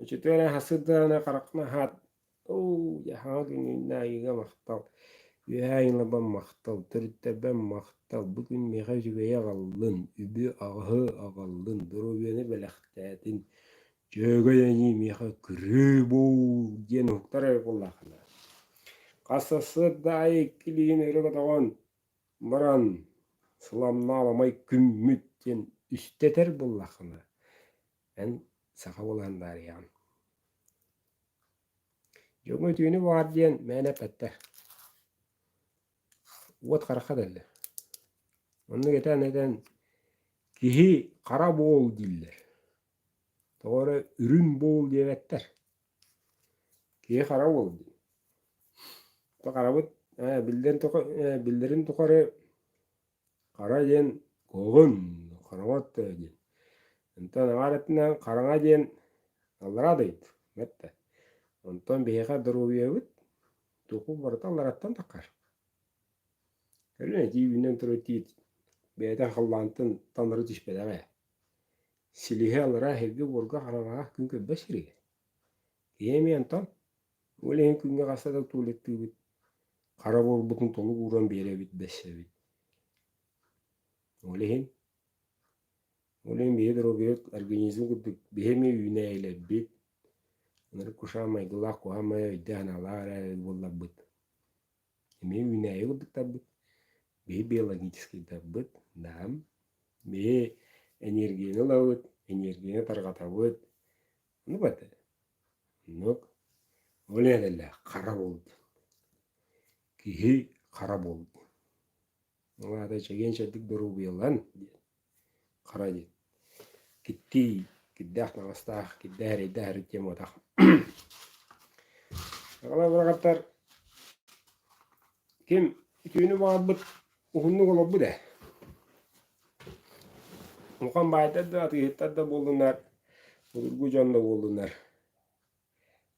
Açıdıgar hasıdana karakna hat. Oo ya hangin nayiga maqtal. Yühayınla ben maqtal. Tırıtta ben maqtal. Bugün mehajüveye ağallın. Übü ağallın. Duruveni belektetin. Jöge yani meha kırıbo. Diyen huktar bollakına. Qasası dahi kiliğin örüge tağın. Baran. Sılamna alamay kümmütten üsteter bollakına. Ben sağa olanlar yan. Jöge tüyünü var diyen mene petter. Uat qarqa derler. Onu geten neden kihi kara boğul diller. Doğru ürün boğul diyevetler. Kihi kara boğul diyor. Bu karabut bildirin tukarı kara diyen koğun karamat diyen. Ondan ağretinden karana diyen allara deydi. Mette. Ondan beyha duruviyevit tuku barıta allarattan takar. Öyle cibinden turutiyit. Beyden hallantın tanrı düşbedeme. Silihe allara hevgi borga haranağa kün köbbe şirige. Yemeyen tan. Öyle hem künge kasada tuğletti bit. Kara bol butun tolu uğran bere bit beşe bit. Öyle hem beydir o beyt organizm kudduk. Behemi yüneyle bit. Onları kuşamay gılak kuhamaya iddehan alara bolla bit. Hem yüneyle kudduk tabbit. Behe biologический tabbit. Dam. Behe энергияны лавыт, энергияны тарқатабыт. Ну бата. Нок. Оледеле қара болды. Кихи қара болды. Олада чеген шәдік дұру бейалан. Қара дед. Китти, киддақ нағыстақ, киддәрі тем отақ. Ағала бірағаттар. Кем түйіні бағат бұд, ұғынны қолап бұд ә. Mukan bayda da atıyıtta da bulunlar. Bulurgu canlı bulunlar.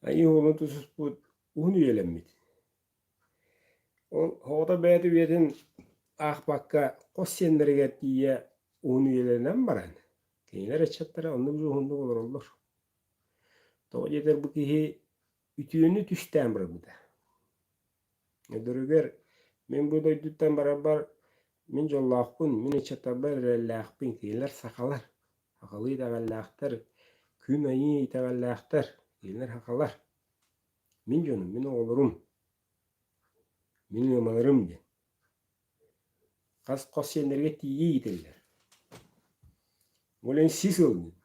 Ayı olun tusus bu onu yelemit. O hoda beydi verin ah bakka kos senleri gettiye onun üyelerinden baran. Keyler açattara onu bir hundu olur. Toğa yeter bu kihi ütüğünü tüsten bir bu da. Ödürüger men bu da dütten beraber min jollaqpın, min içatabar rellaqpın keyler sakalar. Hakalı itagallaqtar, kün ayı itagallaqtar, keyler hakalar. Min jonum, min oğlurum, min yamalarım diye. Kas yenlerge tiyi iteller. Olen sis oldu.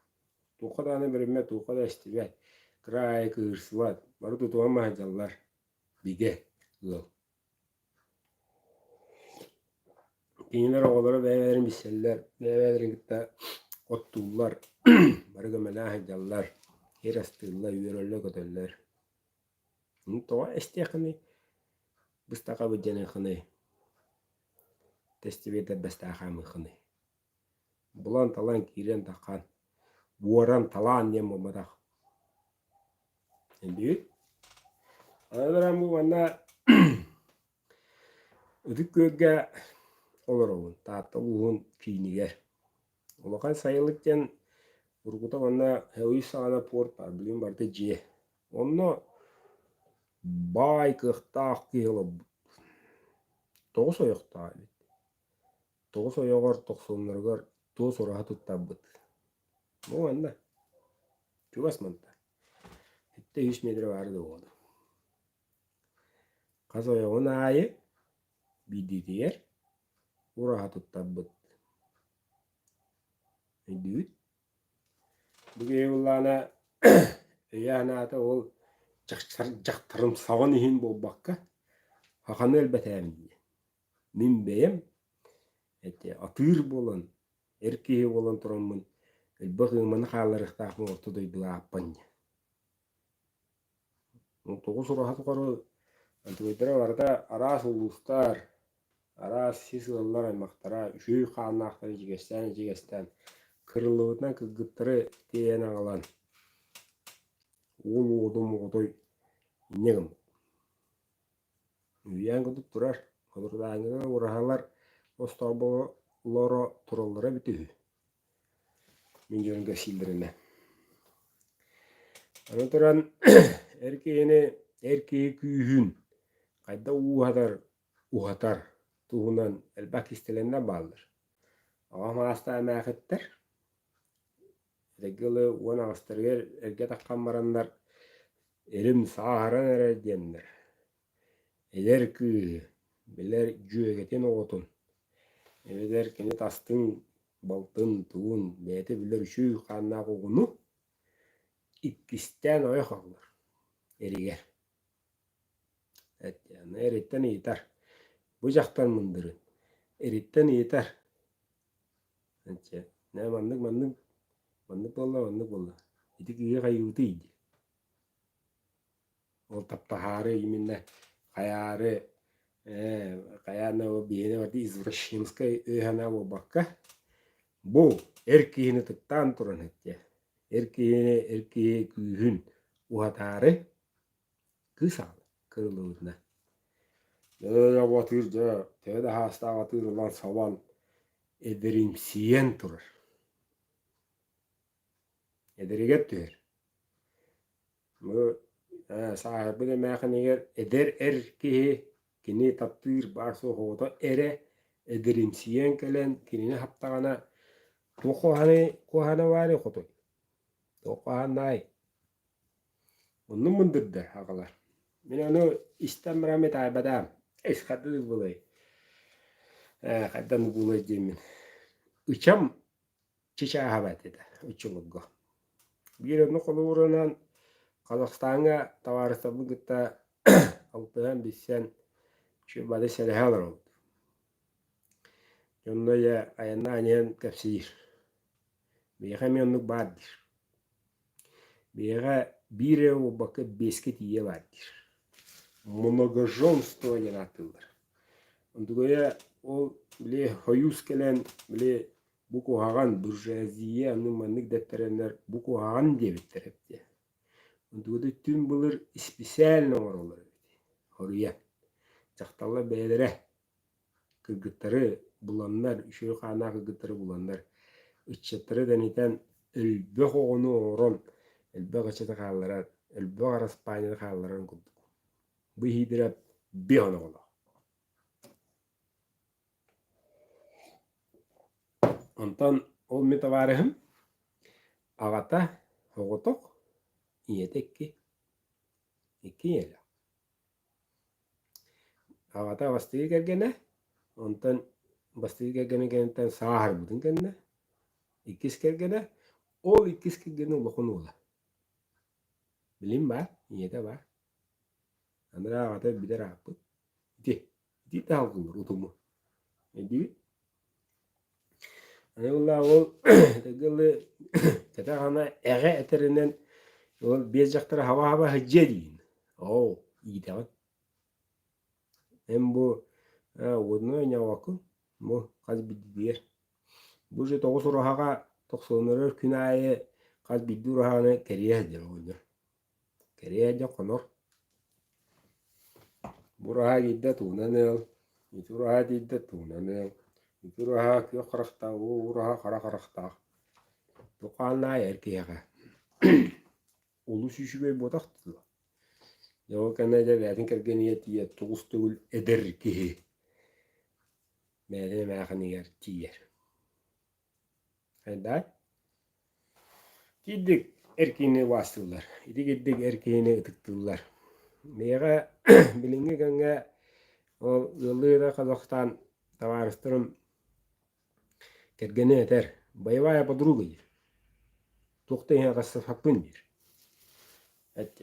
Tuğkadanı birime tuğkada istilver. Kıraya kırsıvat. Barı tutuğa mahacalar. Bige. Yol. Kiyinler oğulları beyverin biseller. Beyverin gitta ottuğullar. Barı gömele hacalar. Her astığılar, yürürler kötüller. Tuğa istiyakını. Bıstaka bıcana kını. Testiviyete bestakamı kını. Bulan talan kiren takan. Buaran talan yem olmadak. Büyük. Anadırım bu bana ödük göğe olur oğun. Tahta buğun kiyiniger. Olakan sayılıkken Urguta bana hevi sağına port var. Bilin barda ciye. Onu bay kıhtağ kıyılı. Toğuz oyuqta. Toğuz oyuqar toqsonlargar toğuz oraha tuttabıt. Bu bana. Çubas manta. Hitte 100 metre vardı oldu. Kaz oyuğun ayı bidi diyer. Oraha tuttabıt. Düğüt. Bu geyullana öyanata ol jaktarım sağın ihin bol bakka. Hakan elbet emin. Min beyem atır bolan, erkeği bolan turamın. Bakımın halarıqtaq mı ortadaydı apanya. Toğuz oraha tukarı antıgıdıra varda aras ulustar, aras sisgıllar aymaktara, üşüy qanaqtara jigestan. Kırılığından kıgıttırı diyen ağalan. Oğul oğdum oğdoy inegim. Üyen gıdıp durar. Kıdırdağına uğrahalar ostabı loro turallara bitühü. Min jönge sildirine. Anıtıran erkeği küyhün. Kayda uhatar. Tuğunan elbak istelenden bağlıdır. Ağama hasta emeğettir. Regılı ona astırger erge takkan maranlar elim sağaran erediyenler. Eder ki biler cüegeten oğutun. Eder kini tastın, baltın, tuğun, beyeti biler üşüy kanna koğunu ikkisten oyak alır. Eriger. Evet yani eritten yeter. Bucaktan mındırın. Eritten yeter. Evet ne mandık bolla. İdik iyi kayıvdıydı. O taptaharı yeminle kayarı kayana o biyene vardı izvrashimska öhana o bakka. Bu erkeğini tıktan turan etti. Erkeği kühün uhatarı kısal kırılığına. Ya batırca tevde hasta batırılan savan ederimsiyen turur. Ederiget tüher. Bu sahibi de mekaniger eder erkeği kini taptır barso hoda ere ederimsiyen kelen kinini haptağına kohane vari kotoy. Tokohanay. Onu mındırdı haqalar. Men onu istemramet aybadam. Eskadı bulay. Kaddan bulay demin. Uçam çiçeğe habat edi. Uçulugga. Bir onu koluğurunan Kazakistan'a tavarısa bu gıtta altıhan bizsen şu bade selehalar oldu. Yonda ya ayanda anyan kapsir. Beyha miyonluk bardir. Beyha bir ev bakı besket iye vardır. Многоженство yanatılır. Ondugoya o bile hayus kelen bile buku hagan burjuaziye anımanlık detterenler buku hagan diye bittirepti. Ondugoda tüm bulur ispesel numar olur. Horuya. Çaktalla beylere kırgıtları bulanlar, üşüyor kanakı gıtırı bulanlar. Iççatırı deniten elbek oğunu oğron, elbek açıda kaldıran, elbek arası paynada kaldıran kudduk. Bu hidirep bir onu ola. Ondan ol metavarihim, ağata, hoğutok, iyetekki, iki yela. Ağata bastığı gergene, ondan bastığı gergene genten sağır budun genne, ikis gergene, ol ikis gergene ulakun ola. Bilim var, iyete var. Andra ağata bider ağapı. Iti tahal kılır utumu. Jadi, Allah ol, tegeli, kata kana ege eterinden, ol bir jaktara hava hıcce deyin. Oo, iyi tamam. Hem bu, odunu oynayakın, bu kaz bidi diyer. Bu je toğus urahaga, toqsonurur künayı, kaz bidi urahana keriye hıccer oynuyor. Keriye hıccer konur. Bu uraha gidde tuğnanıl, itu uraha gidde tuğnanıl. Itu uraha kyo karakta, o uraha kara karakta. Tuqanna erkeğe. Olu şüşüge botaktı. Yawa kana da batin kergeniyet ya tuğustul eder ki. Mele mağani yer tiyer. Handa giddik erkeğine bastılar. Giddik erkeğine ıtıktılar. Mega bilinge ganga o yıllıda Kazakistan tavarыстырым kergene eder. Боевая подруга дер. Тоқтайын қасы фаппын дер.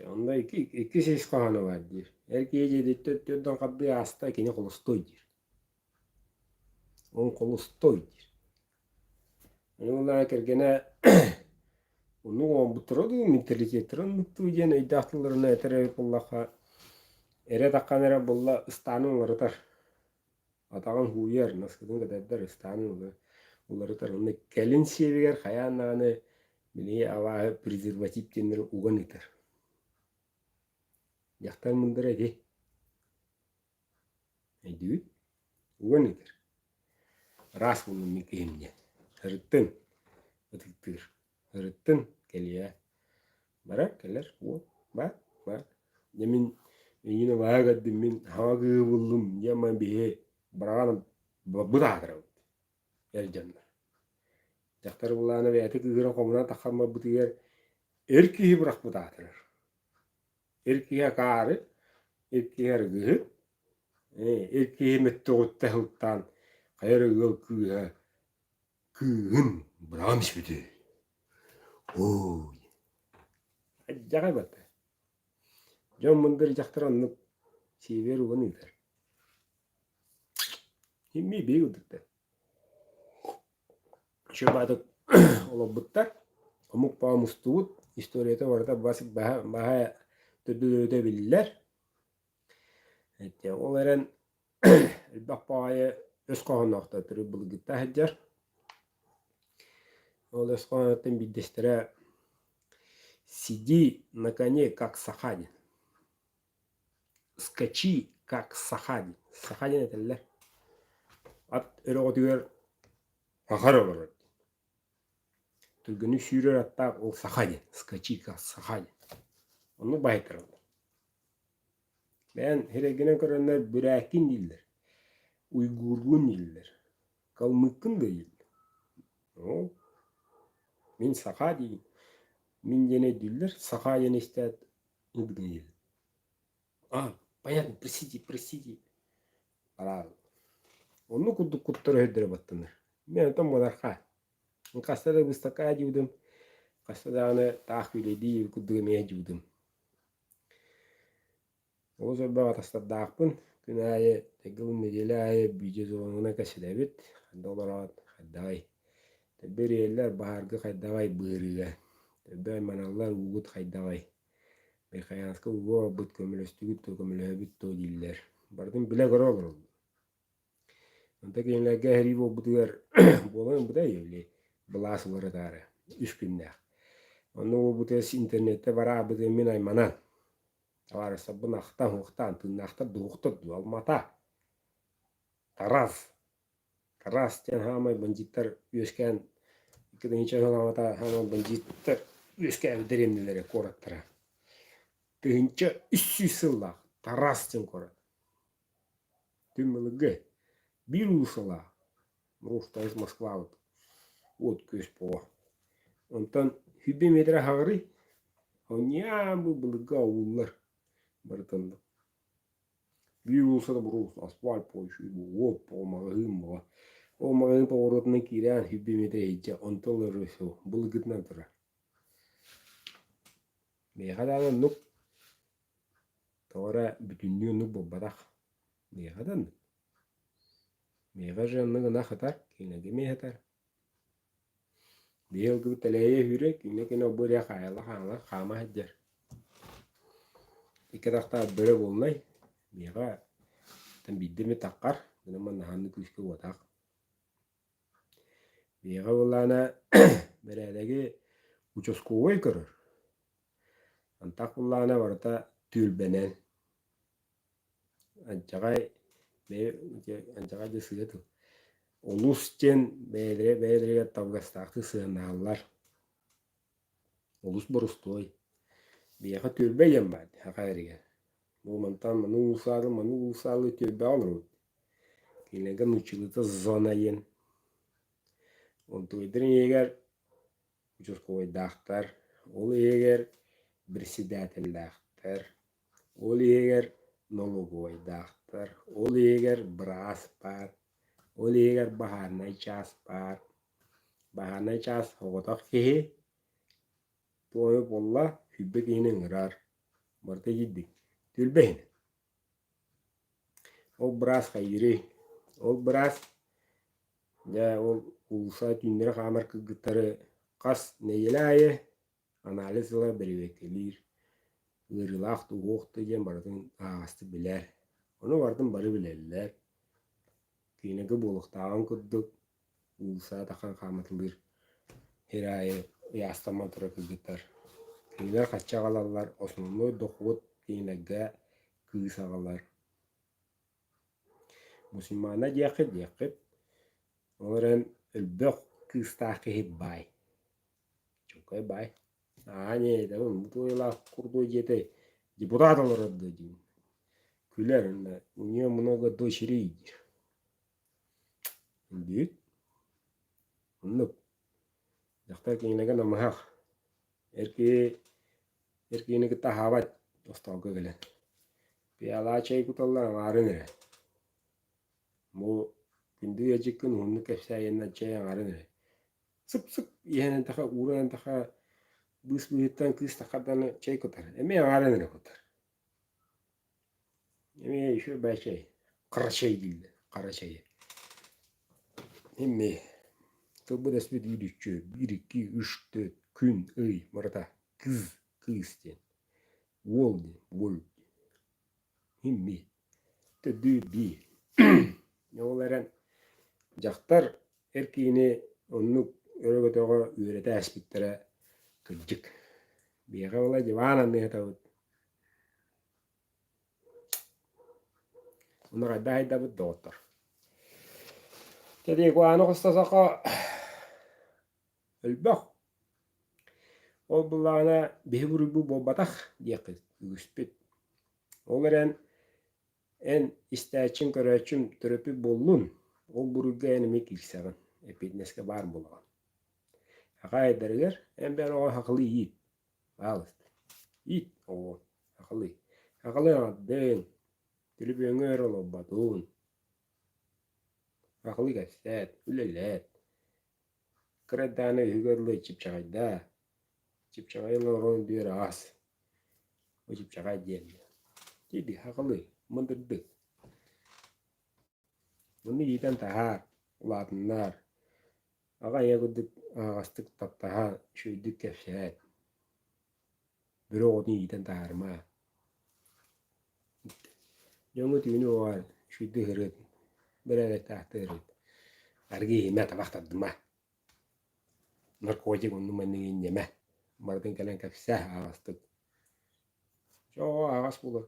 Онда iki ses kahanı var der. Erkeğe dedi tötten kapıya hasta kene kolustoy der. On kolustoy der. Ondan kergene onu on buturadı mentalitetirin mutlu diyen iddiatlılarına etere bullaha ere takkanere bulla ıstanın ırıtar. Atağın huyar nasıldın kadar ıstanın ırıtar. Onda kelin seviger hayanağını bile avağı prezervatif denir ugan iter. Yaktar mındır edi. Edi ugan iter. Ras bunun mikimne. Hırıttın. Ötüktür. Hırıttın keliye. Barak keller. Bak. Yemin yine vaagaddım min havagı buldum. Yaman bihe. Bırakalım. Bu da hatırım. Ercanlar. Yaktar bullağına ve etek ıgıra komuna takılma bu diğer. Erkeği bırak bu da hatırır. Erkeğe karı. Erkeğe rıgıhı. Erkeği mettoğutta hılttan. Kayar ıgıl kıha. Kıhın. Bırakmış bir de. Oy. Acayip battı. John mındır jaktıranlık sever uğun eder. Himmi bey udukta. Şu batık olabıttar. Amuk pağa mustuğut. İstoriyete varda basık baha tödü bilirler. O veren elbaq pağaya öz qoğunaqta türü bulgıtta heccar. Ол öz qoğunaqtan biddestere сиди на коне, как Сахадин. Скачи, как Сахадин. Сахадин это ли? At öyle otuyor. Hakar olur. Türgünü sürür hatta o Sahadin. Скачи, как Сахадин. Onu baytırır. Ben heregine görenler Bürakin değiller. Uygurgun değiller. Kalmıkkın değil. O. Min Sahadin. Min yine değiller. Sahadin işte değil. Понятно, простите. Алар. Onu kuttur ödere battınır. Ben tam olarka. Kastada bıstaka judum. Kastada ana tahvil edi kudduğumaya judum. O zaman batasta dağpın. Günahı tegilin medelaya büyüce zonuna kasidabit. Dollarat haddavay. Tabberi eller bahargı haddavay bığırıga. Tabberi manallar ugut haddavay. Bekayanska ugo but kömülöstügüt to kömülöbüt to diller. Bardın bile gara olur. Anta keyinlerge heribo butugar bolan buda yevli. Balas varatara. 3 günde. Onu o butes internette bara buda minay manan. Var sabun aktan huktan tın aktan doğukta dual mata. Taraz. Tarascan hamay banjittar üyesken ikiden hiç anlamata hamay banjittar üyesken deremlilere korattara. Tığınca üssü sılla tarascan korat. Tümülüge bir usala. Ruhstayız Moskva от көз по. Ondan hübbe metre hağırı Onyam bu bılıga oğullar barıtında. Bir olsa da burası asfalt poşu bu hop olmağın bu. Olmağın pa orotuna kiren hübbe metre ece ontaları şu bılıgıtına tıra. Meyhadan nuk tavara bütünlüğü nuk babadak. Meyhadan nuk. Meyhadan nuk na khatar kinege meyhatar. Biyel gibi teleye hürek kinege buraya kayala kama hacer. İkadakta böyle olmay. Meyha tam biddimi takkar. Zaman nahanlı kuşku watak. Meyha olana beredeki uçoskuvoy kırır. Antak olana varta tülbenen. Ancakay de sığıtı. Olusçen beydire tavgastaktı sığınağlar. Olus borustoy. Meyha tülbe yemad. Hakayriye. Bu mantan manu usalı tülbe alır. Kinegen uçılıta zona yen. Onto edrin yeger uçoskuvoy dağıttar. Olu yeger Председатель дақтар, ол егер налоговый дақтар, ол егер брас бар, ол егер bahane час бар. Bahane час хоғытақ кеге, тоғы болла хүббек енің ұрар. Марта едік, төлбейін. Ол брас қайыры, ол брас, ол ұлса түйіндері қамар кігіттары қас нейелі айы, Analizla berivektelir. Irılaqtı, oqtı gen baratın ağastı biler. Onu vardım barı bilerler. Kийнege boluqtağın kıddık. Ulsa takan qamatılır. Her ayı yastama tıra kıgıttar. Kiyner qaçça qalarlar. Osmanlı dokuğut kiynege kıysa qalar. Musimana yakıp. Onların ülbük kıstaqı hep bay. Çok bay. Ане, да он буйла курдой жете депутаталар отдадим. Күлер, у нее много дочерей. Дит. Ну, дахтар кинеген амах. Эркине kita hawat осталга гелен. Пиала чай куталлар арыны. Мо кинди яжиккын хунны кепсайенна чай арыны. Sıp yenen taha uran taha bus buhitan kız takadana çay kotar. Eme ağrınır kotar. Eme şu başay. Kara çay değil. Kara çayı. Eme. Tabi da spet yürüyüşçü. 1, 2, 3, 4 gün ay. Marata. Kız den. Wol den. Wol. Eme. Tabi bir. Ne olaran. Jaktar erkeğini onu örgütüge üyrete aspitlere kıcık. Biyaga ola jivanan ne tawut. Ona kadar hayda bu doktor. Jadi gua anu kostasaka ölbak. O bulana behburu bu bobatak yakız güspet. Olaren en isteçin köröçüm töröpü bollun. O buruga enemek ilsegan. Epidneske var bulan. Haqay derger en ben o haqlı yiyip. Alist. Yiyip o haqlı. Haqlı adden. Tülüp öngör olo batun. Haqlı gasset. Ülelet. Kredane hügörlü çipçağayda. Çipçağayla ron diyor as. O çipçağay diyen. Jadi haqlı. Mındırdık. Bunu yiyden tahar. Ulatınlar. Ağa yagıdık ağastık tattaha şöydük kefşet. Bir oğudun yiyden taharma. Yongu tüyünü var. Şöydük hırıt. Bir evet tahtı hırıt. Argi hime tabak tadıma. Narkotik onu manın yeme. Mardın kalen kefşet ağastık. Çoğu ağas bulur.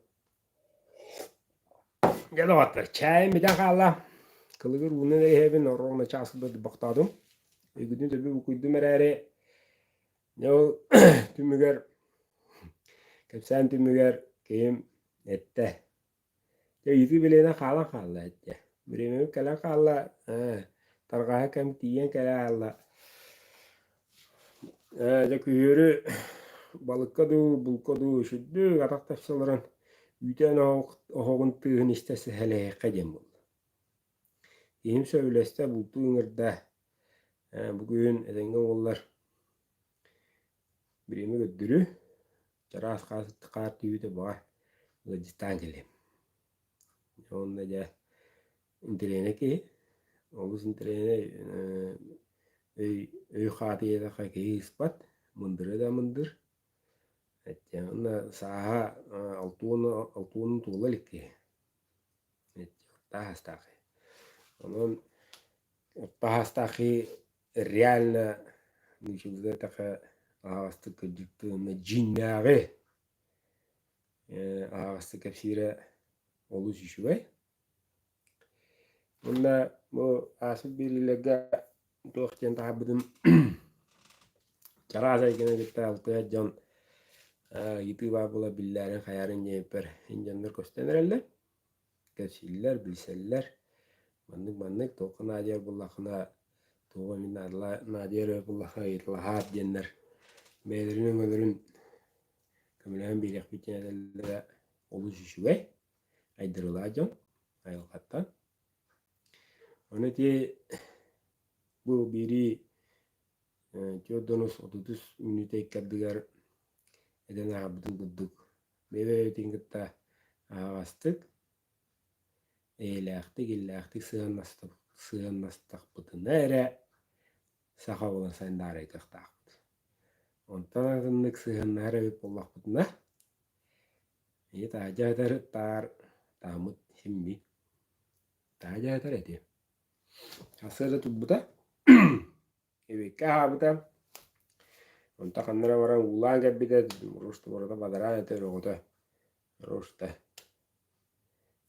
Gel otur. Çayın bir dakika Allah. Kılıgır bunu da heben orona çasıda baktadım. Güdün tabi bu kuydu merare. Ne o tümüger kapsan tümüger keyim ette. Ya itu bilene kalan kalla ette. Birimi kala kalla. Targaha kam tiyen kala alla. Ya kuyuru balıkkadu bulkadu şüddü gatak tafsaların. Üten oğun tığın istesi hele kadem bul. Yem söyleste bultu ıngırda. Bugün edenge oğullar. Birimi göddürü. Çaras kart yüyde var. Gıcıstan gelem. Onda da intilene ki. Olus intilene öy khatiye da ki ispat. Mındır da mındır. Ona saha altun tuğlalık ki. Tahastaki. Onun tahastaki realna nişilde taka ağastık ciddi cinnağı. Ağastık hepsiyle olus işi. Bunda bu asıl biriyle doğuştan tahabbüdüm çarasa ikine gitti altıya can YouTube'a bulabilirlerin hayarın yeper incanlar gösterirler kesiller bilseller manlık toku nadir bullakına toku min nadir bullakına itlahat diyenler meğerinin ömürün kömülen bilek bitene oluş işi aydırılacağım ayılgattan. Onu diye bu biri Jordonus 30 minute kadar eden abdul guduk. Bebe tingketa ağastık. İllahtık sığınmastık bıtın. Nere sağa olan sen dara kıhtak. Ondan azınlık sığınlara ve pollak bıtına. Taca eder tar tamut himmi. Taca eder edi. Asırda tubbuta. Evet kahabıta. Onta kandıra varan ulan gabbide rostu borada badara ete rogota. Rosta.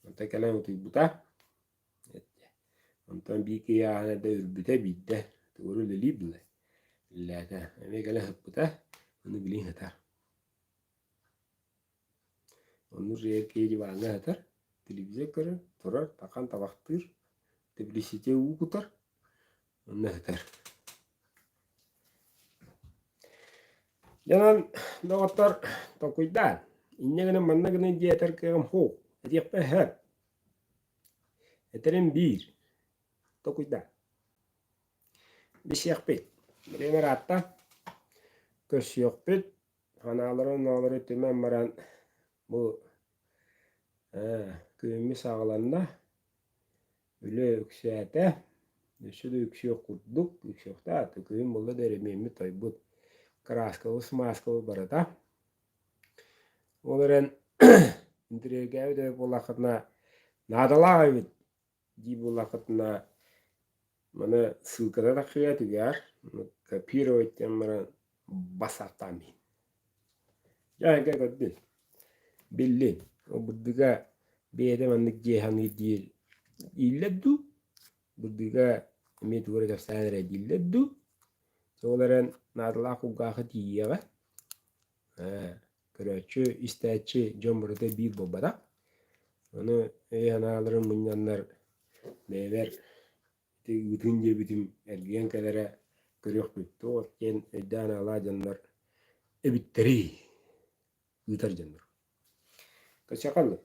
Onta kelen utubbuta. Ondan bir ki ya da ürbüte bidde. Doğru lili bile. İllata. Eme kelen hıpputa. Onu bilin hatar. Onu reyer keji vanga hatar. Televize kırır. Torar. Takan tabaktır. Teblisite ukutar. Onu hatar. Jangan dokter tokuidan. Inya gana manna gana jeter kegam ho. Etiak peher. Eterin bir. Tokuidan. Bisiak pit. Mereka rata. Kesiak pit. Hanaları tümen maran bu köyümü sağlanda öyle yüksete. Şöyle yüksek kurduk. Yüksekte atı köyüm bolu derememi taybut. Kraskalı smaskalı barada. Onların indirgev de bu lakatna nadala evet. Di bu lakatna mana sılkada da kıyat üger. Kapiro etken maran basatami. Yani kadın belli. O burduga beyde manlık cihanı değil. İlleddu. Burduga met vore tafsanere illeddu. Onların nadala kugaha diye. Kırıcı, isteçi, cömertçe bir babada. Onu hanaların bunyanlar neler bütünce bütün ergen kadara kırık bitti. O ken eddan alacanlar ebitteri yutar canlar. Kaçakallı.